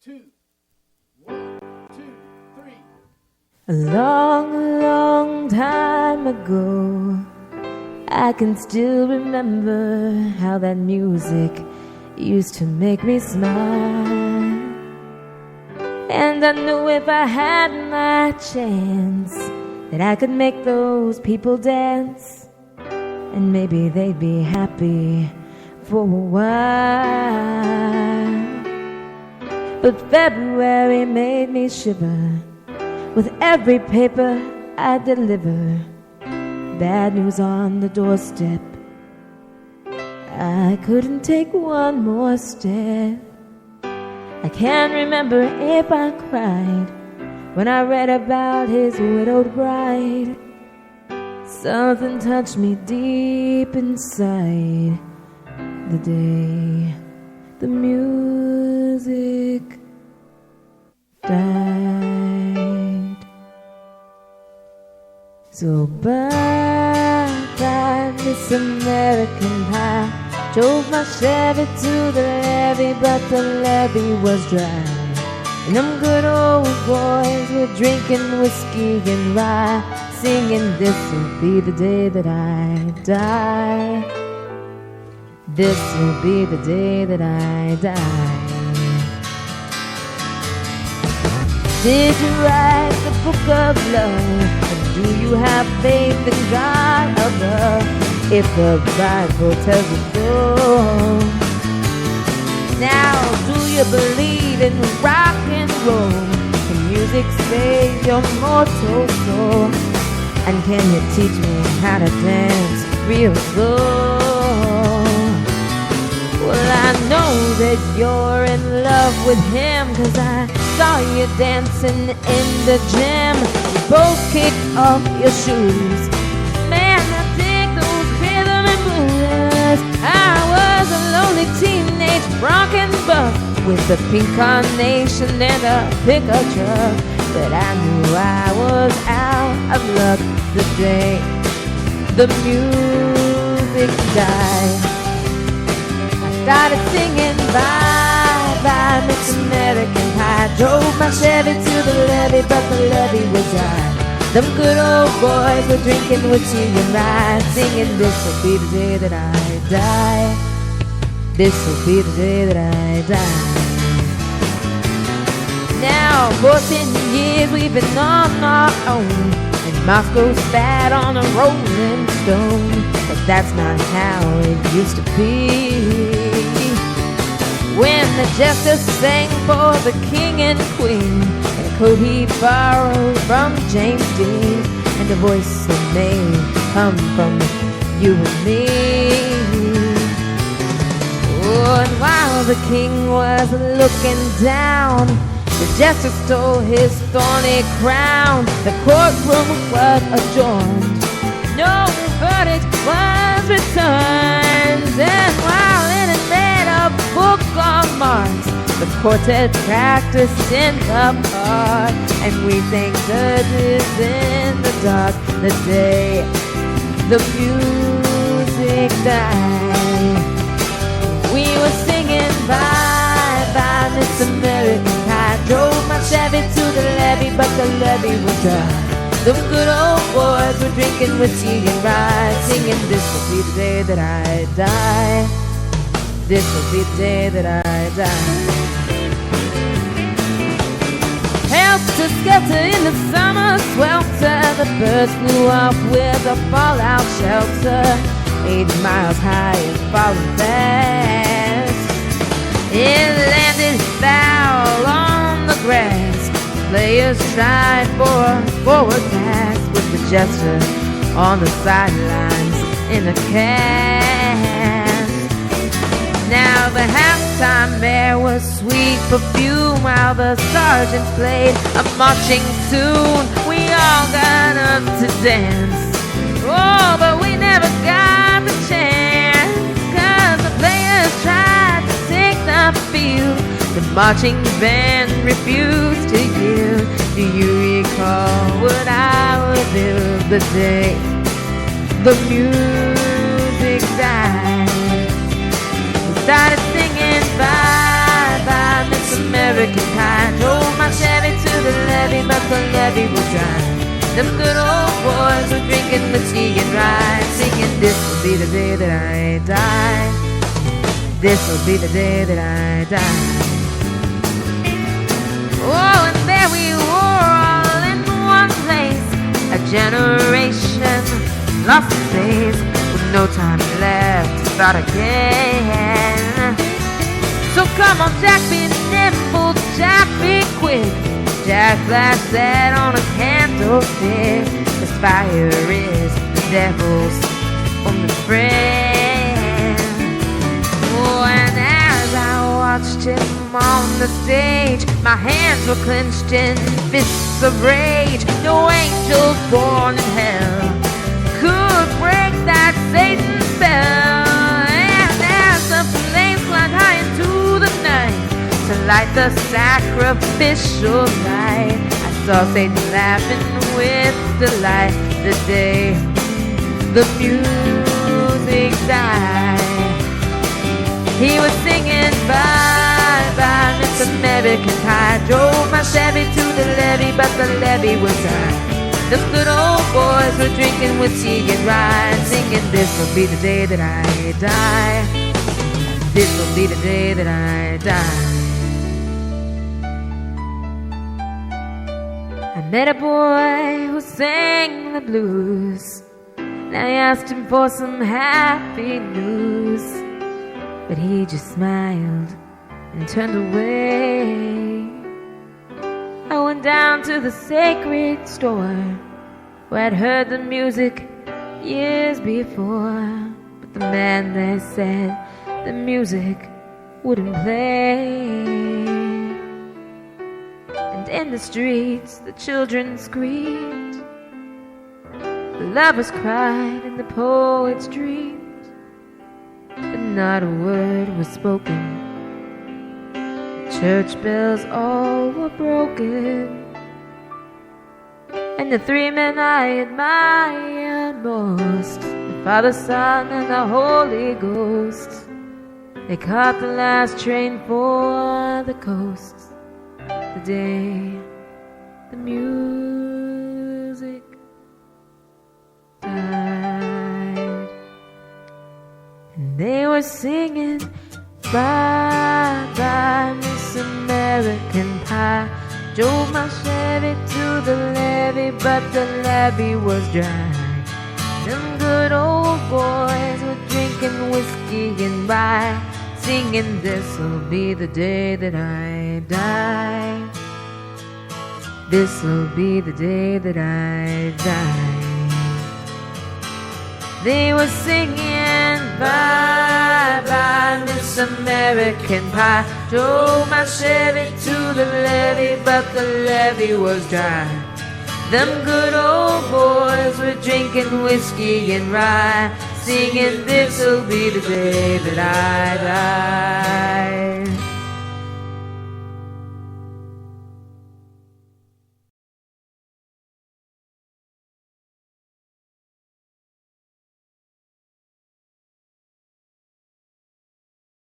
2, 1, 2, 3. A long, long time ago, I can still remember how that music used to make me smile. And I knew if I had my chance that I could make those people dance, and maybe they'd be happy for a while. But February made me shiver with every paper I deliver. Bad news on the doorstep. I couldn't take one more step. I can't remember if I cried when I read about his widowed bride. Something touched me deep inside the day the music died. So bye-bye, Miss American Pie. Drove my Chevy to the levee, but the levee was dry. And them good old boys were drinking whiskey and rye, singing, "This'll be the day that I die. This'll be the day that I die." Did you write the book of love? And do you have faith in God above? If the Bible tells you so. Now, do you believe in rock and roll? Can music save your mortal soul? And can you teach me how to dance real slow? Well, I know that you're in love with him, 'cause I saw you dancing in the gym. You both kicked off your shoes. Man, I dig those rhythm and blues. I was a lonely teenage bronc and buck with a pink carnation and a pickup truck. But I knew I was out of luck the day the music died. Started singing bye-bye, Miss American Pie. Drove my Chevy to the levee, but the levee was dry. Them good old boys were drinking whiskey and rye, singing, "This'll be the day that I die. This'll be the day that I die." Now, for 10 years we've been on our own, and Moscow's fat on a rolling stone. But that's not how it used to be. When the jester sang for the king and queen, and a coat he borrowed from James Dean, and a voice that may come from you and me. Oh, and while the king was looking down, the jester stole his thorny crown. The courtroom was adjourned. No verdict was returned. And while it had made a book on Mars, the quartet practiced in the park. And we sang dirges in the dark the day the music died. We were singing bye-bye, Miss American Pie. Drove my Chevy to the levee, but the levee was dry. Them good old boys were drinking whiskey and rye, singing, "This'll be the day that I die. This'll be the day that I die." Helter-skelter in the summer swelter, the birds flew off with a fallout shelter. 80 miles high and falling fast. It landed foul on the grass. Players tried for a forward pass, with the jester on the sidelines in a cast. Now the halftime air was sweet perfume, while the sergeant played a marching tune. We all got up to dance, oh, but we never got the chance, 'cause the players tried to take the field. The marching band refused to yield. Do you recall what I would do the day the music died? We started singing bye-bye, Miss America. American Pie. Drove my Chevy to the levee, but the levee was dry. Them good old boys were drinking whiskey and rye, singing, this will be the day that I die. This will be the day that I die. Oh, and there we were all in one place, a generation lost its days, with no time left to start again. So come on, Jack, be nimble, Jack, be quick. Jack flash that on a candlestick, 'cause fire is the devil's only friend. Oh, and as I watched him on the stage, my hands were clenched in fists of rage. No angels born in hell could break that Satan spell. And as the flames climbed high into the night to light the sacrificial light, I saw Satan laughing with delight the day the music died. He was singing bye bye Miss American Pie. Drove my Chevy to the levee, but the levee was dry. The good old boys were drinking whiskey and rye, singing, this will be the day that I die. This will be the day that I die. I met a boy who sang the blues, and I asked him for some happy news, but he just smiled and turned away. I went down to the sacred store where I'd heard the music years before, but the man there said the music wouldn't play. And in the streets the children screamed, the lovers cried and the poets dreamed, but not a word was spoken. Church bells all were broken, and the three men I admired most, the Father, Son, and the Holy Ghost, they caught the last train for the coast the day the music died. And they were singing bye bye Miss American Pie. Drove my Chevy to the levee, but the levee was dry. Them good old boys were drinking whiskey and rye, singing, this'll be the day that I die. This'll be the day that I die. They were singing bye bye Miss American Pie. Drove my Chevy to the levee, but the levee was dry. Them good old boys were drinking whiskey and rye, singing, this'll be the day that I die.